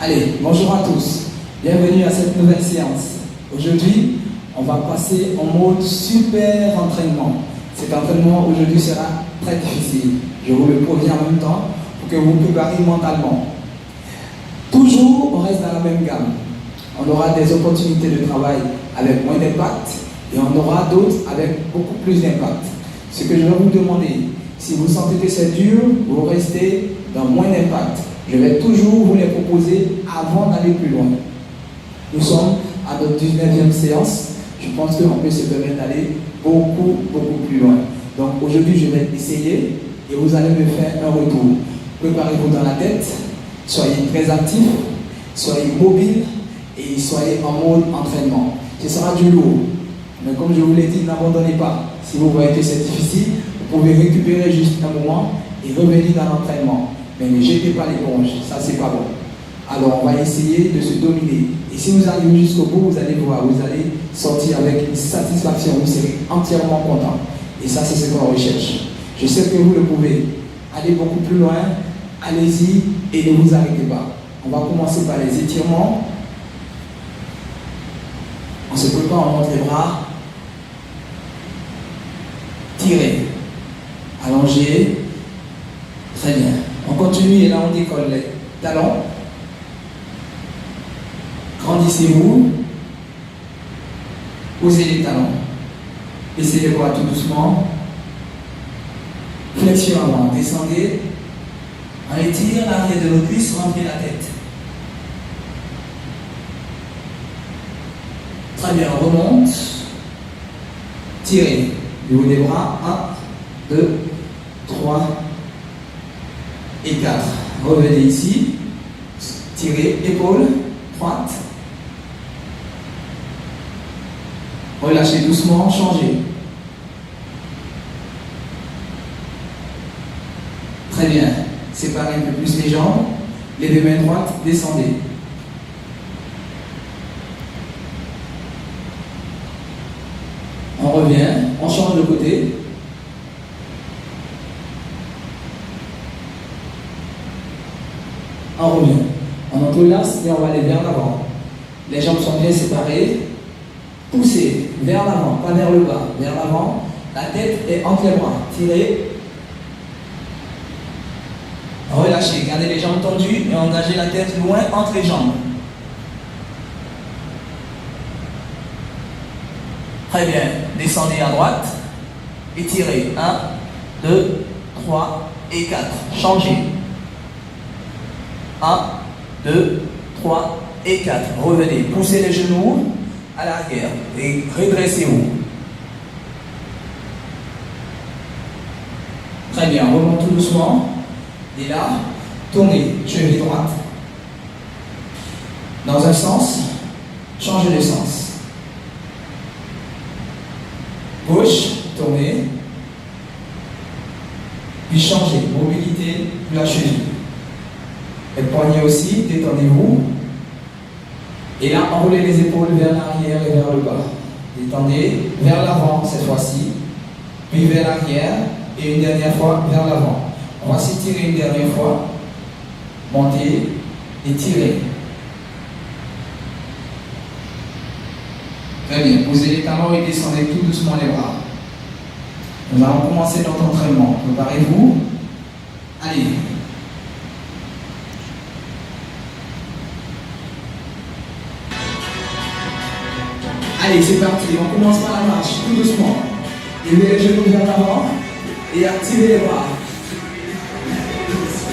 Allez, bonjour à tous. Bienvenue à cette nouvelle séance. Aujourd'hui, on va passer en mode super entraînement. Cet entraînement aujourd'hui sera très difficile. Je vous le préviens en même temps pour que vous vous prépariez mentalement. Toujours, on reste dans la même gamme. On aura des opportunités de travail avec moins d'impact et on aura d'autres avec beaucoup plus d'impact. Ce que je vais vous demander, si vous sentez que c'est dur, vous restez dans moins d'impact. Je vais toujours vous les proposer avant d'aller plus loin. Nous sommes à notre 19e séance. Je pense qu'on peut se permettre d'aller beaucoup plus loin. Donc aujourd'hui, je vais essayer et vous allez me faire un retour. Préparez-vous dans la tête, soyez très actifs, soyez mobiles et soyez en mode entraînement. Ce sera du lourd. Mais comme je vous l'ai dit, n'abandonnez pas. Si vous voyez que c'est difficile, vous pouvez récupérer juste un moment et revenir dans l'entraînement. Mais ne jetez pas l'éponge, ça c'est pas bon. Alors on va essayer de se dominer. Et si vous arrivez jusqu'au bout, vous allez voir, vous allez sortir avec une satisfaction, vous serez entièrement content. Et ça c'est ce qu'on recherche. Je sais que vous le pouvez. Allez beaucoup plus loin, allez-y et ne vous arrêtez pas. On va commencer par les étirements. On se prépare, on monte les bras. Tirez. Allongez. Très bien. On continue et là on décolle les talons. Grandissez-vous. Posez les talons. Baissez les bras tout doucement. Flexion avant. Descendez. On étire l'arrière de nos cuisses, rentrez la tête. Très bien, on remonte. Tirez. Du haut des bras. 1, 2, 3 et 4. Revenez ici. Tirez, épaule droite. Relâchez doucement, changez. Très bien. Séparez un peu plus les jambes. Les deux mains droites, descendez. On revient, on change de côté. On revient. On entrelace et on va aller vers l'avant. Les jambes sont bien séparées. Poussez vers l'avant, pas vers le bas, vers l'avant. La tête est entre les bras. Tirez. Relâchez. Gardez les jambes tendues et engagez la tête loin entre les jambes. Très bien. Descendez à droite. Étirez. 1, 2, 3 et 4. Changez. 1, 2, 3 et 4. Revenez. Poussez les genoux à l'arrière et redressez-vous. Très bien. Remontez tout doucement. Et là, tournez. Cheville droite. Dans un sens, changez de sens. Gauche, tournez. Puis changez. Mobilité de la cheville. Les poignets aussi, détendez-vous. Et là, enroulez les épaules vers l'arrière et vers le bas. Détendez vers l'avant cette fois-ci. Puis vers l'arrière. Et une dernière fois vers l'avant. On va s'étirer une dernière fois. Montez et tirez. Très bien. Posez les talons et descendez tout doucement les bras. Nous allons commencer notre entraînement. Préparez-vous. Allez. Allez, c'est parti. On commence par la marche, tout doucement. Levez les genoux vers l'avant et activez les bras.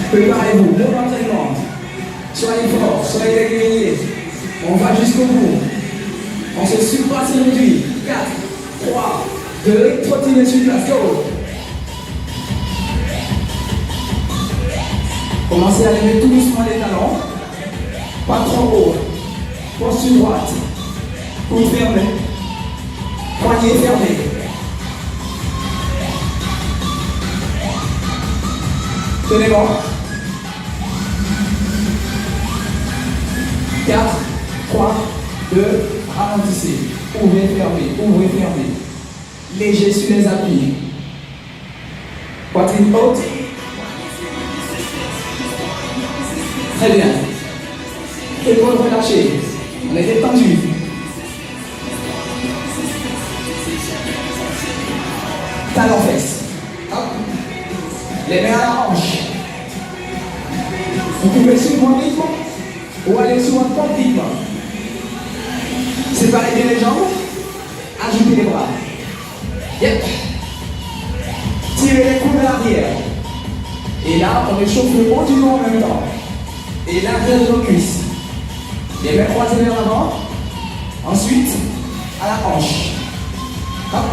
Préparez-vous, bon entraînement. Soyez forts, soyez réguliers. On va jusqu'au bout. On se surpasse aujourd'hui. 4, 3, 2, trottez sur place. Go. Commencez à lever tout doucement les talons. Pas trop haut. Posture droite. Coude fermé. Poignet fermé. Tenez bon. 4, 3, 2, ralentissez. Ouvrez, fermez, ouvrez, fermez. Léger sur les appuis. Poitrine haute. Très bien. Épaules relâchées. On est détendu. Talons fesses. Hop. Les mains à la hanche. Vous pouvez suivre mon rythme ou aller sur un propre rythme. Séparez bien les jambes. Ajoutez les bras. Yep. Tirez les coudes à l'arrière. Et là, on échauffe le haut du dos en même temps. Et l'arrière de nos cuisses. Les mains croisées vers l'avant. Ensuite, à la hanche. Hop.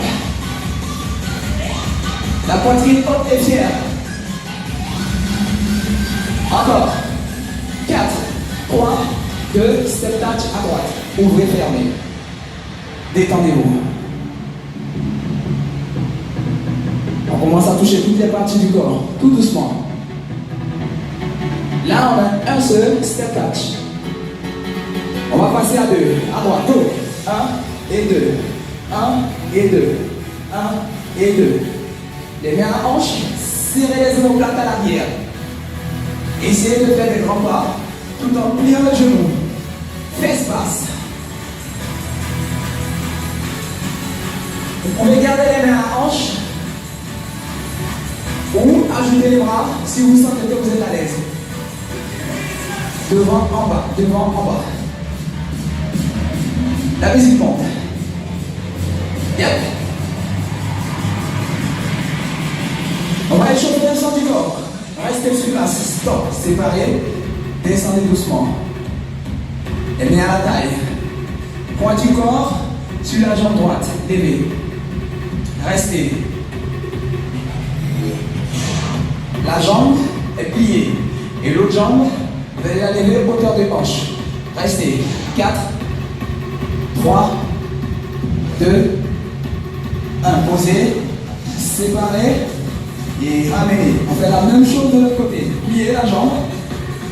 La poitrine haute et fière. Encore. 4, 3, 2, step touch à droite. Ouvrez, fermez. Détendez-vous. On commence à toucher toutes les parties du corps, tout doucement. Là, on a un seul step touch. On va passer à 2, à droite. 1 et 2. 1 et 2. 1 et 2. Les mains à la hanche, serrez les omoplates à l'arrière. Essayez de faire des grands pas tout en pliant les genoux. Fesses basses. Vous pouvez garder les mains à la hanche ou ajouter les bras si vous sentez que vous êtes à l'aise. Devant, en bas, devant, en bas. La musique monte. Yep. On va échauffer le sang du corps. Restez sur place. Stop. Séparez. Descendez doucement. Les mains à la taille. Poids du corps sur la jambe droite. Levez. Restez. La jambe est pliée. Et l'autre jambe, vous allez la lever hauteur de hanche. Restez. 4, 3, 2, 1. Posez. Séparez. Et ramenez. On fait la même chose de l'autre côté. Pliez la jambe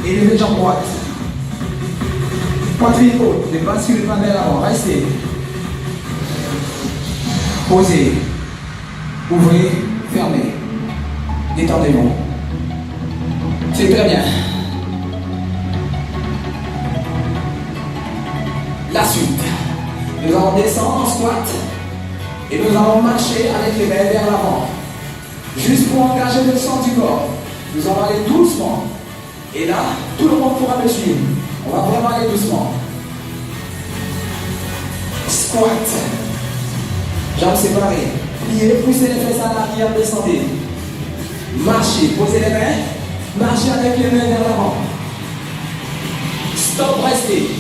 et levez la jambe droite. Poitrine haute, les bras sur les mains vers l'avant. Restez. Posez. Ouvrez, fermez. Détendez-vous. C'est très bien. La suite. Nous allons descendre en squat et nous allons marcher avec les mains vers l'avant. Juste pour engager le sang du corps. Nous allons aller doucement. Et là, tout le monde pourra me suivre. On va vraiment aller doucement. Squat. Jambes séparées. Pliez, poussez les fesses à l'arrière, descendez. Marchez, posez les mains. Marchez avec les mains vers l'avant. Stop, restez.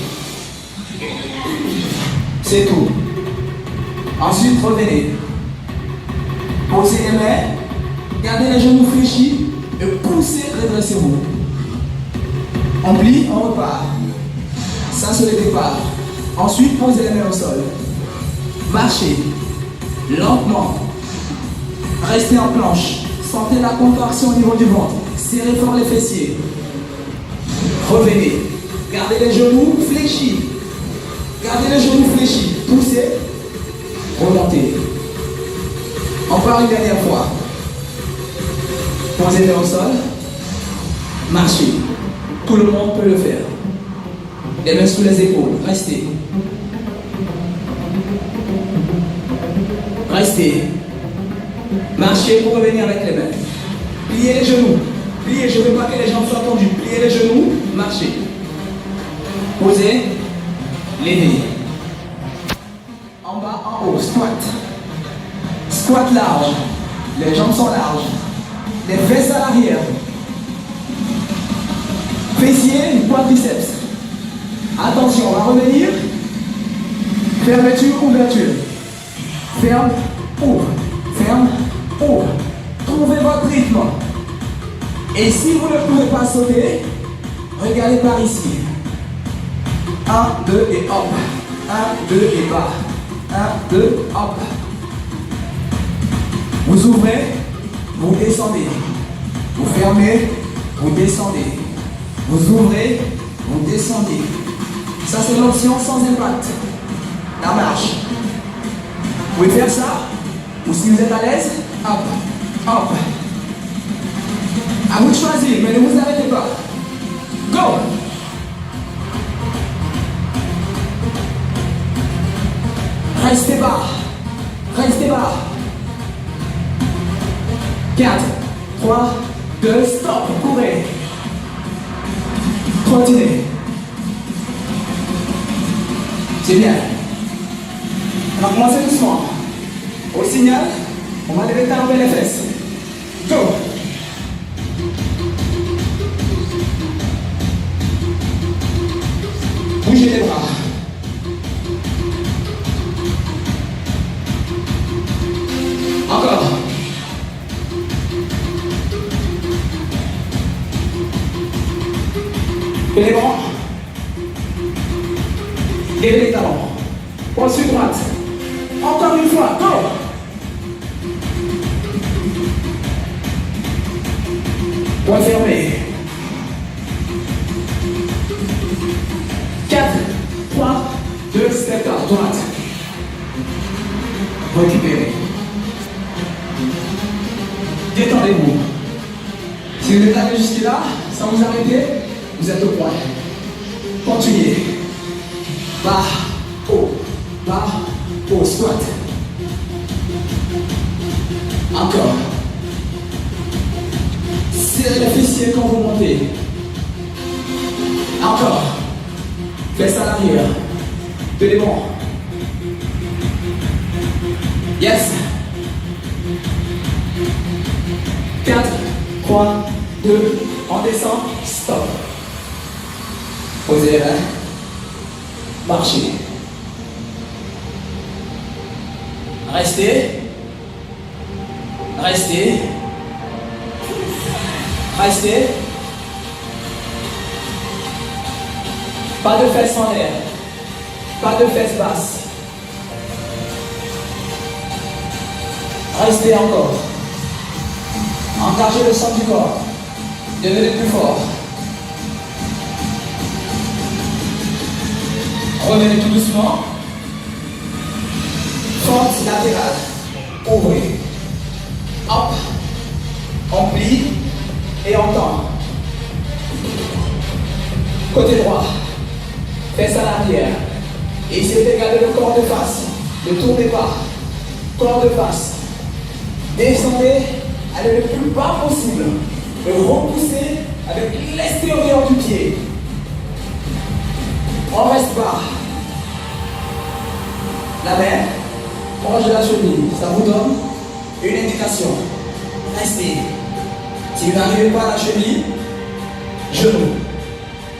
C'est tout. Ensuite, revenez. Posez les mains. Gardez les genoux fléchis et poussez, redressez-vous. On plie, on repart. Ça, c'est le départ. Ensuite, posez les mains au sol. Marchez lentement. Restez en planche. Sentez la contraction au niveau du ventre. Serrez fort les fessiers. Revenez. Gardez les genoux fléchis. Gardez les genoux fléchis. Poussez. Remontez. Encore une dernière fois. Posez les mains au sol. Marchez. Tout le monde peut le faire. Les mains sous les épaules. Restez. Restez. Marchez pour revenir avec les mains. Pliez les genoux. Pliez, je ne veux pas que les jambes soient tendues. Pliez les genoux. Marchez. Posez. Levez. En bas, en haut. Squat. Squat large. Les jambes sont larges. Les fesses à l'arrière. Fessiers, quadriceps. Attention, on va revenir. Fermeture, ouverture. Ferme, ouvre. Ferme, ouvre. Trouvez votre rythme. Et si vous ne pouvez pas sauter, regardez par ici. 1, 2 et hop. 1, 2 et bas. 1, 2, hop. Vous ouvrez, vous descendez. Vous fermez, vous descendez. Vous ouvrez, vous descendez. Ça, c'est l'option sans impact. La marche. Vous pouvez faire ça, ou si vous êtes à l'aise, hop, hop. À vous de choisir, mais ne vous arrêtez pas. Go! Restez bas. Restez bas. 4, 3, 2, stop. Courez. Continuez. C'est bien. On va commencer doucement. Au signal, on va lever talons vers les fesses. Go. Bougez les bras. Encore. Levez les bras. Levez les talons. Poursuite droite. Encore une fois. Go. Point fermé. 4, 3, 2, step down, droite. Récupérez. Détendez-vous. Si vous êtes allé jusque-là, sans vous arrêter, vous êtes au point. Continuez. Bas, haut, squat. Encore. Serrez les fessiers quand vous montez. Encore. Fesses à l'arrière. Tenez bon. Yes. 4, 3, 2, on descend, stop. Posez les mains. Marchez. Restez. Restez. Restez. Pas de fesses en l'air. Pas de fesses basses. Restez encore. Engagez le centre du corps. Devenez plus fort. Revenez tout doucement. Fente latérale. Ouvrez. Hop. On plie et on tend. Côté droit. Fesses à l'arrière. Essayez de garder le corps de face. Ne tournez pas. Corps de face. Descendez. Allez le plus bas possible. Et repoussez avec l'extérieur du pied. On reste bas. La main proche de la cheville. Ça vous donne une indication. Restez. Si vous n'arrivez pas à la cheville, genou.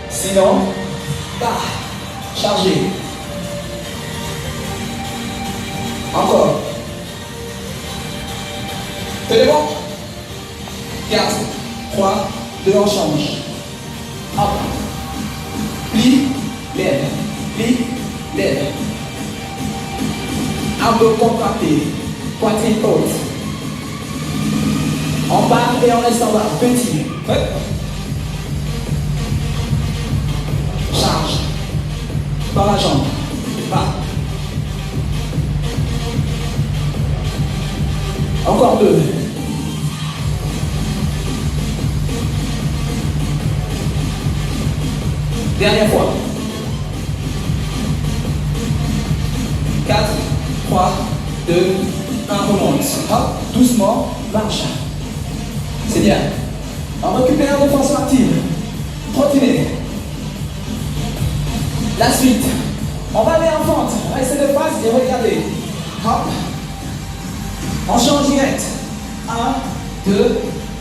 Sinon, bas. Chargez. Encore. Tenez bon. 4, 3, 2, on change. Hop. Plie, lève. Plie, lève. Un peu contracté. Poitrine haute. On part et on reste en bas. Petit. Hop. Charge. Par la jambe. Bas. Encore 2. Dernière fois. 4, 3, 2, 1, remonte. Hop, doucement, marche. C'est bien. On récupère de façon active. Continuez. La suite. On va aller en fente. Restez de face et regardez. Hop. On change direct. 1, 2,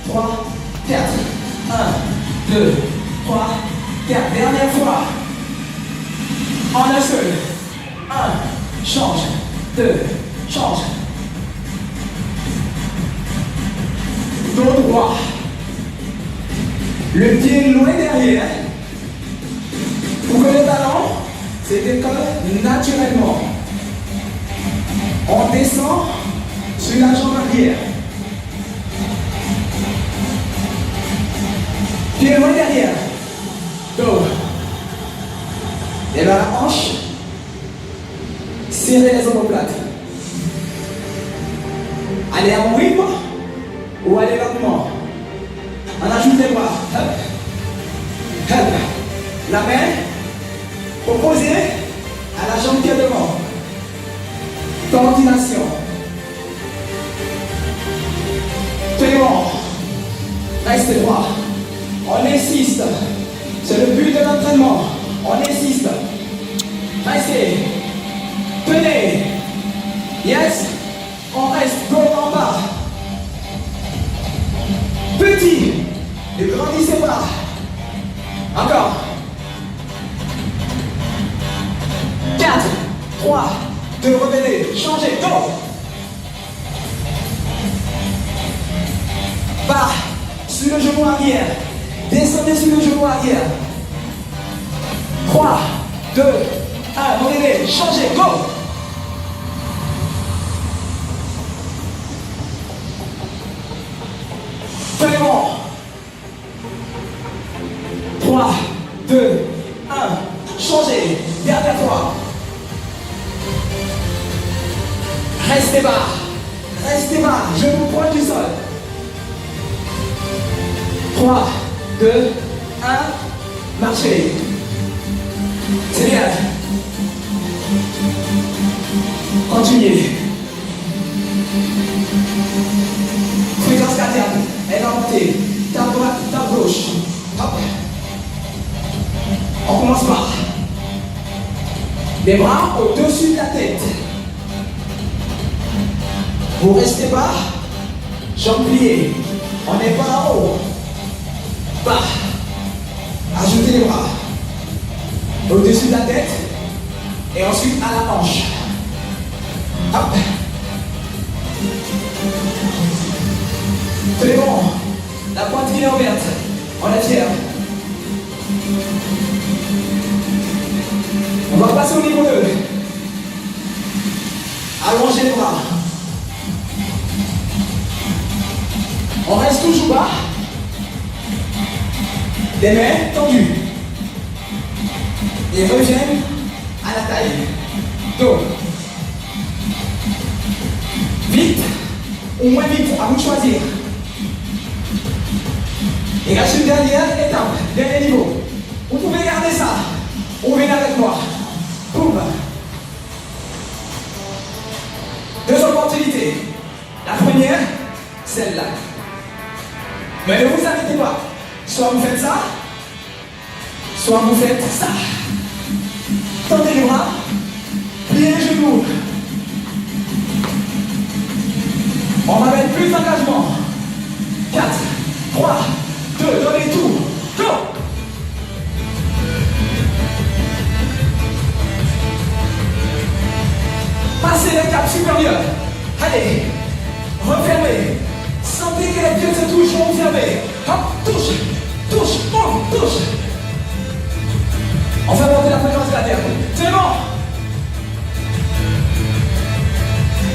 3, 4. 1, 2, 3, 4. Dernière fois. En un seul. 1, change. 2, change. Dos droit. Le pied loin derrière. Pour que le ballon se décolle naturellement. On descend sur la jambe arrière. Pied loin derrière. Dos. Et là, la hanche. Serrez les omoplates. Allez à mon rythme ou allez lentement. On ajoute les bras. Hop. Hop. La main proposée à la jambe qui est devant. 3, 2, revenez, changez, go. Pas sur le genou arrière. Descendez sur le genou arrière. 3, 2, 1, revenez, changez, go. Très bon. 3, 2, 1, changez, derrière toi. Restez bas, genou proche du sol. 3, 2, 1, marchez. C'est bien. Continuez. Fréquence cardiaque, elle va monter. Ta droite, ta gauche. Hop. On commence par les bras au-dessus de la tête. Vous restez bas, jambes pliées. On n'est pas en haut. Bas. Ajoutez les bras au-dessus de la tête et ensuite à la hanche. Hop. Très bon. La poitrine est ouverte. On la tire. On va passer au niveau 2. Allongez les bras. On reste toujours bas. Les mains tendues. Et reviennent à la taille. Donc, vite ou moins vite, à vous de choisir. Il reste une dernière étape, dernier niveau. Vous pouvez garder ça. Ouvrez avec moi. Boum. 2 opportunités. La première, celle-là. Mais ne vous arrêtez pas. Soit vous faites ça, soit vous faites ça. Tendez les bras, pliez les genoux. On va mettre plus d'engagement. 4, 3, 2, donnez tout. Go! Passez le cap supérieur. Allez, refermez. Sentez que les pieds se touchent, refermez. Hop, touche, touche, boum, touche. On fait monter la fréquence de la terre. C'est bon.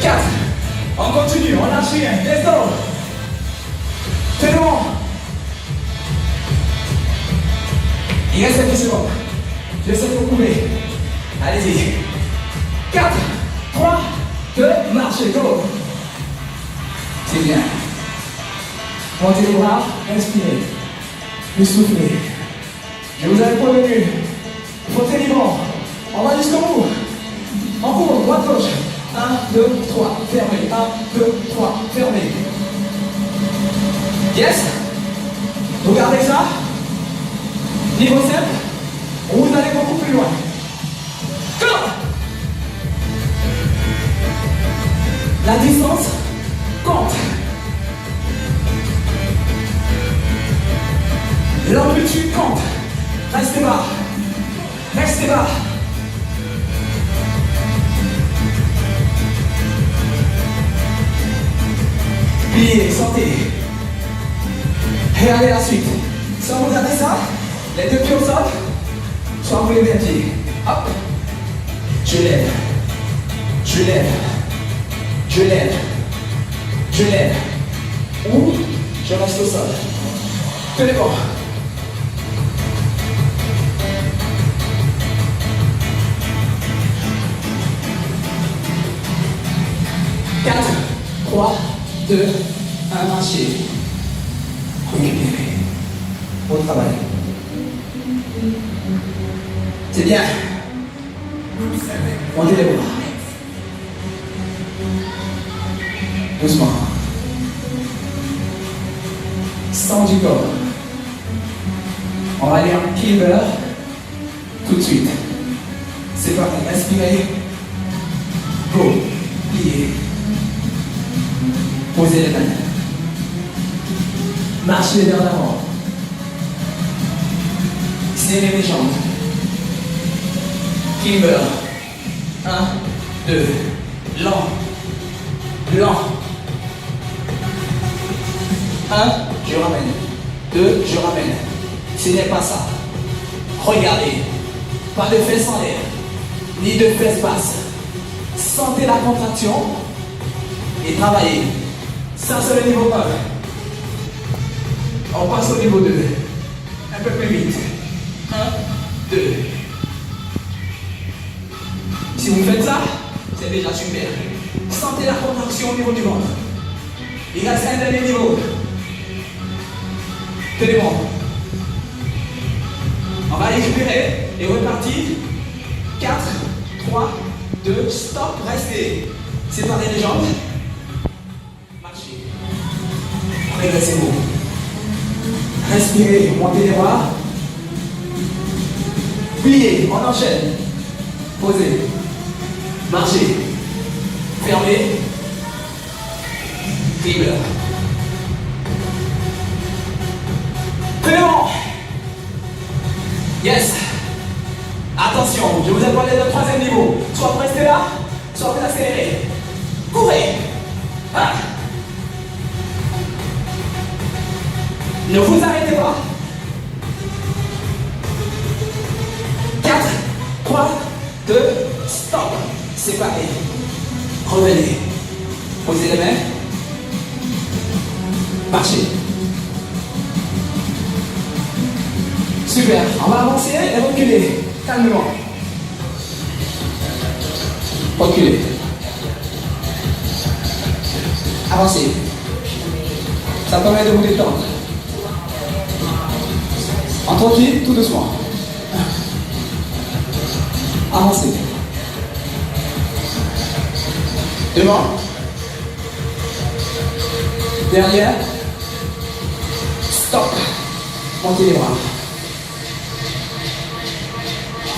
4. On continue, on lâche rien. Let's go. C'est bon. Il reste quelques secondes. Je sais que vous pouvez. Allez-y. 4, 3, 2, marchez, go. C'est bien. Montez les bras, inspirez. Vous soufflez. Je vous avais prévenu. Frottez les bras. On va jusqu'au bout. En cours, droite gauche. 1, 2, 3, fermez. 1, 2, 3, fermez. Yes? Regardez ça. Niveau simple, vous allez beaucoup plus loin. Go! La distance compte. L'amplitude compte. Restez bas. Restez bas. Pliez, sortez. Et allez à la suite. Soit vous regardez ça, les deux pieds au sol, soit vous levez un pied. Hop. Je lève. Je lève. Je lève. Je lève. Ou je reste au sol. Tenez bon. 4, 3, 2, 1, marchez. Récupérez. Bon travail. C'est bien. Montez les bras. Doucement. Sans du corps. On va aller en climber tout de suite. C'est parti. Inspirez. Go. Pliez. Posez les mains. Marchez vers l'avant. Serrez les jambes. Climber. 1, 2. Lent. Lent. 1, je ramène. 2, je ramène. Ce n'est pas ça. Regardez. Pas de fesses en l'air, ni de fesses basses. Sentez la contraction et travaillez. Ça, c'est le niveau 1. On passe au niveau 2. Un peu plus vite. 1, 2. Si vous faites ça, c'est déjà super. Sentez la contraction au niveau du ventre. Il reste un dernier niveau. Tenez bon. On va récupérer et repartir. 4, 3, 2, stop, restez. Séparez les jambes. Marchez. Régressez-vous. Respirez, montez les bras. Pliez, on enchaîne. Posez. Marchez. Fermez. Dribble. Très bon. Yes. Attention, je vous ai parlé d'un troisième niveau. Soit vous restez là, soit vous accélérez. Courez. Ah. Ne vous arrêtez pas. 4, 3, 2, stop. Séparez. Revenez. Posez les mains. Marchez. Super. On va avancer et reculer. Calmement. Reculez. Avancez. Ça permet de vous détendre. En tranquille, tout doucement. Avancez. Devant. Derrière. Stop. Montez les bras.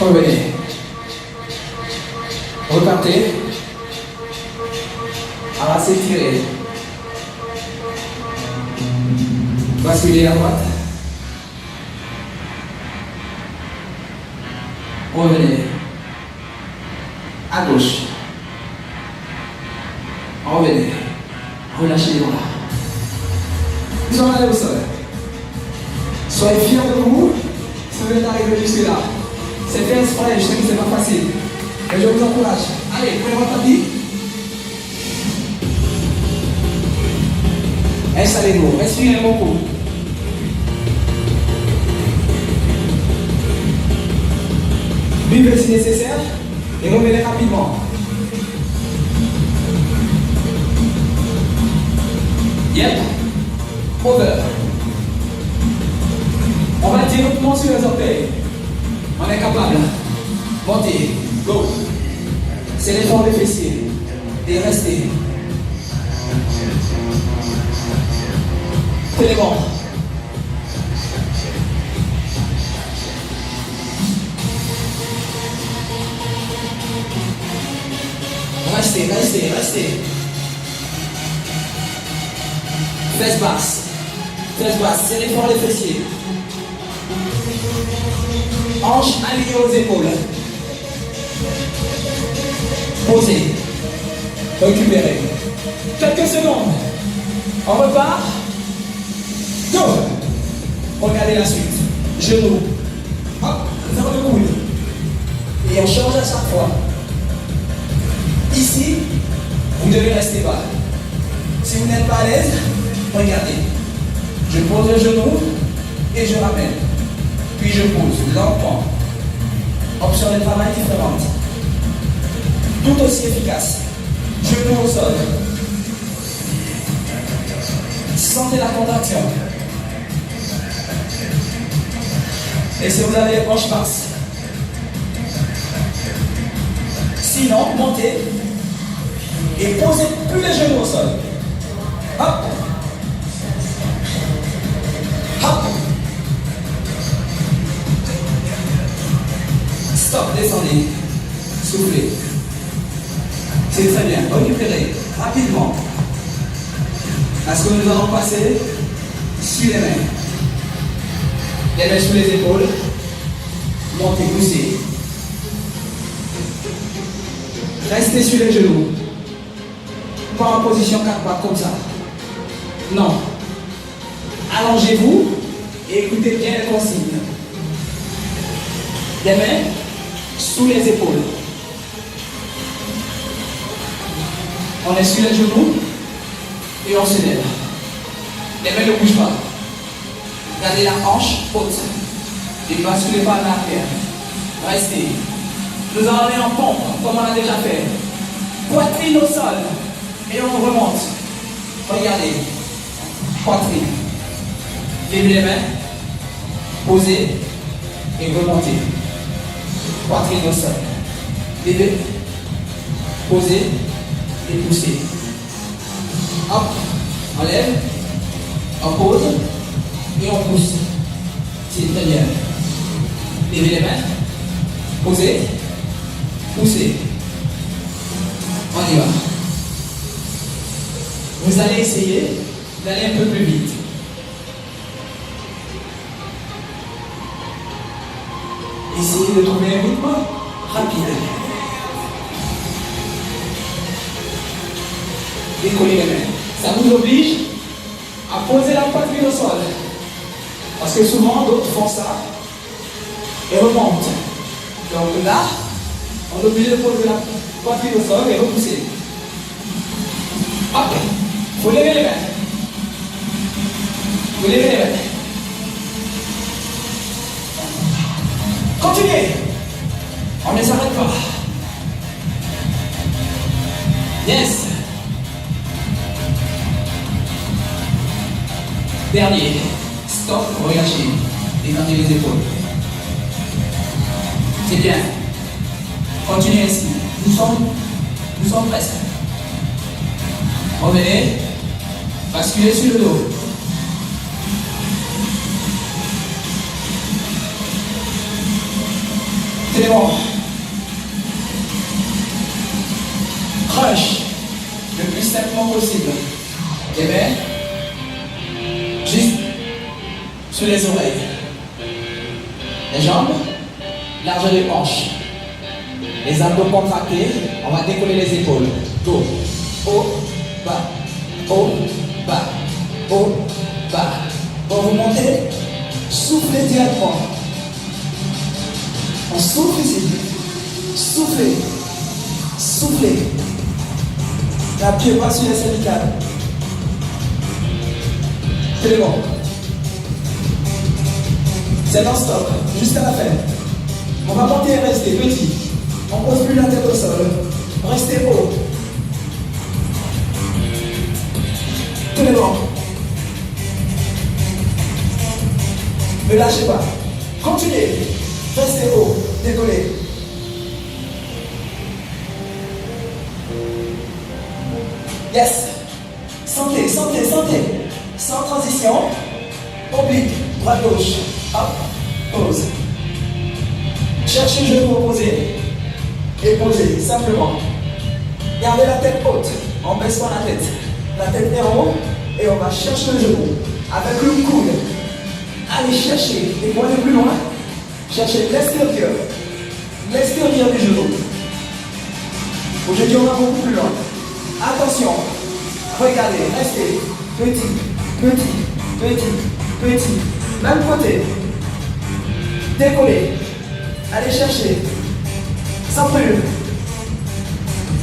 Revenez. Repartez. On va s'étirer. Basculez à droite. Revenez. À gauche. Revenez. Relâchez les bras. Nous allons aller au sol. Soyez fiers de vous si vous êtes arrivé jusque-là. C'est fait exprès, je sais que c'est pas facile. Mais je vous encourage. Allez, prenez votre tapis. Installez-vous, respirez beaucoup. Buvez si nécessaire et revenez rapidement. Yep. Over. On va directement sur les orteils. On est capable. Montez. Go. C'est l'effort des fessiers. Et restez. Tenez bon. Restez, restez, restez. Fesses basses. Fesses basses. C'est l'effort des fessiers. Hanches alignées aux épaules. Posez. Récupérez. Quelques secondes. On repart. Go. Regardez la suite. Genoux. Hop, vers le coude. Et on change à chaque fois. Ici, vous devez rester bas. Si vous n'êtes pas à l'aise, regardez. Je pose le genou et je ramène. Puis je pose lentement. Option de travail différente. Tout aussi efficace. Genou au sol. Sentez la contraction. Et si vous avez les hanches basses. Sinon, montez et posez plus les genoux au sol. Hop. Hop. Stop, descendez. Soufflez. C'est très bien. Récupérez rapidement. Parce que nous allons passer sur les mains. Les mains sur les épaules. Montez, poussez. Restez sur les genoux. Pas en position 4 pattes comme ça. Non. Allongez-vous et écoutez bien les consignes. Les mains sous les épaules. On est sur les genoux et on se lève. Les mains ne bougent pas. Gardez la hanche haute. Et basculez pas en arrière. Restez. Nous allons aller en pompe, comme on a déjà fait. Poitrine au sol. Et on remonte. Regardez. Poitrine. Levez les mains. Posez. Et remontez. Poitrine au sol. Levez. Posez. Et poussez. Hop. On lève. On pose. Et on pousse. C'est très bien. Levez les mains. Posez. Poussez. On y va. Vous allez essayer d'aller un peu plus vite. Essayez de trouver un rythme rapide. Décollez les mains. Ça vous oblige à poser la poitrine au sol. Parce que souvent, d'autres font ça et remontent. Donc là, on est obligé de poser la poitrine au sol et repousser. Hop, vous levez les mains. Vous levez les mains. Continuez. On ne s'arrête pas. Yes. Dernier. Stop, relâchez. Détendez les épaules. C'est bien. Continuez ainsi. Nous sommes presque. Revenez. Basculez sur le dos. C'est bon. Crush. Le plus simplement possible. Les mains. Juste sur les oreilles. Les jambes. Largeur des hanches. Les abdos contractés. On va décoller les épaules. Go. Haut. Bas. Haut. Bas. Haut. Bas. Quand vous montez, soufflez directement. On souffle ici. Soufflez. Soufflez. N'appuyez pas sur les cervicales. C'est bon. C'est non-stop. Jusqu'à la fin. On va monter et rester petit. On pose plus la tête au sol. Restez haut. Tout est bon. Ne lâchez pas. Continuez. Restez haut. Décollez. Yes. Sentez, sentez, sentez. Sans transition. Oblique. Droite-gauche. Hop. Pose. Cherchez le genou opposé. Et posez. Simplement. Gardez la tête haute. On ne baisse pas la tête. La tête est en haut. Et on va chercher le genou. Avec le coude. Allez chercher. Et pour aller plus loin, cherchez l'extérieur. L'extérieur du genou. Aujourd'hui, on va beaucoup plus loin. Attention. Regardez. Restez. Petit. Petit. Petit. Petit. Même côté. Décollez. Allez chercher. Sans brûle.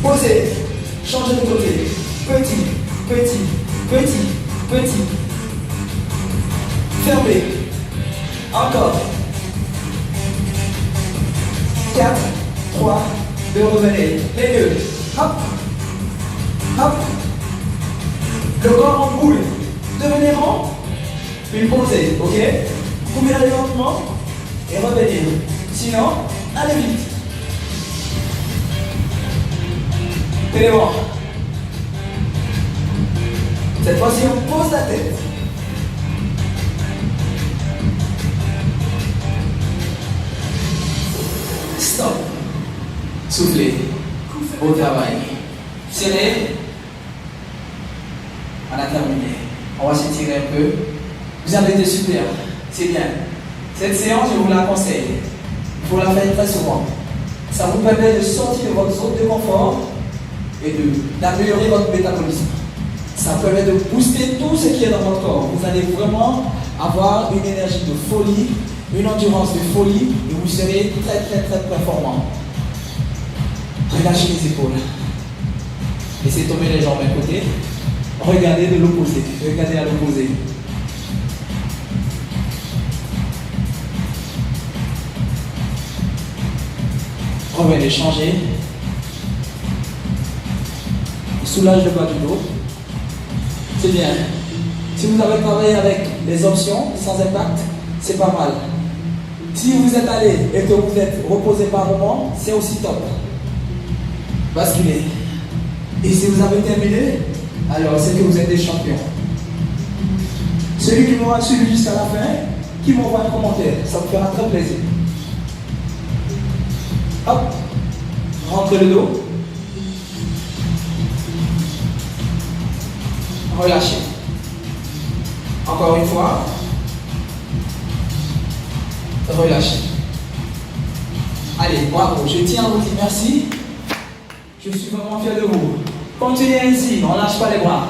Posez. Changez de côté. Petit. Petit. Petit. Petit. Fermez. Encore. 4, 3, 2, revenez. Les deux. Hop. Hop. Le corps en boule. Devenez rond. Puis posez. Ok. Vous pouvez aller lentement et revenir. Sinon, allez vite. C'est bon. Cette fois-ci, on pose la tête. Stop. Soufflez. Beau travail. Serrez. On a terminé. On va s'étirer un peu. Vous avez été super. C'est bien. Cette séance, je vous la conseille. Il faut la faire très souvent. Ça vous permet de sortir de votre zone de confort et d'améliorer votre métabolisme. Ça permet de booster tout ce qui est dans votre corps. Vous allez vraiment avoir une énergie de folie, une endurance de folie et vous serez très très très performant. Relâchez les épaules. Laissez tomber les jambes d'un côté. Regardez de l'opposé. Regardez à l'opposé. Revenez, changez. Soulage le bas du dos. C'est bien. Si vous avez travaillé avec les options sans impact, c'est pas mal. Si vous êtes allé et que vous êtes reposé par moment, c'est aussi top. Basculez. Et si vous avez terminé, alors c'est que vous êtes des champions. Celui qui m'aura suivi jusqu'à la fin, qui m'envoie un commentaire, ça me fera très plaisir. Hop, rentrez le dos. Relâchez. Encore une fois. Relâchez. Allez, bravo. Je tiens à vous dire merci. Je suis vraiment fier de vous. Continuez ainsi, on ne lâche pas les bras.